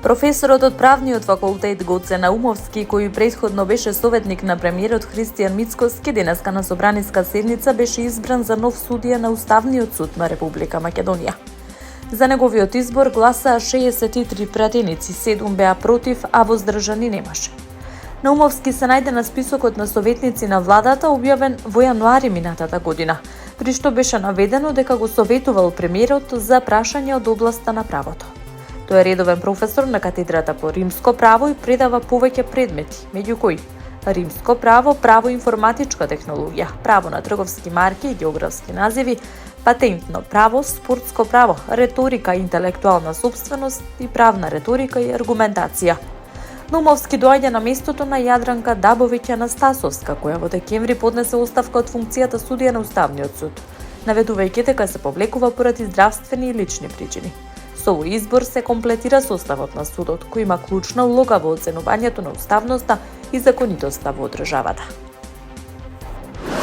Професорот од правниот факултет Гоце Наумовски, кој претходно беше советник на премиерот Христијан Мицкоски, денеска на собраниска седница беше избран за нов судија на Уставниот суд на Република Македонија. За неговиот избор гласаа 63 пратеници, 7 беа против, а воздржани немаше. Наумовски се најде на списокот на советници на владата, објавен во јануари минатата година, при што беше наведено дека го советувал премиерот за прашања од областа на правото. Тој е редовен професор на катедрата по римско право и предава повеќе предмети, меѓу кои римско право, право информатичка технологија, право на трговски марки и географски називи, патентно право, спортско право, реторика и интелектуална сопственост и правна реторика и аргументација. Наумовски доаѓа на местото на Јадранка Дабовиќ Анастасовска, која во декември поднесе оставка од функцијата судија на Уставниот суд, наведувајќи дека се повлекува поради здравствени и лични причини. Со овој избор се комплетира составот на судот, кој има клучна улога во оценувањето на уставноста и законитоста во државата.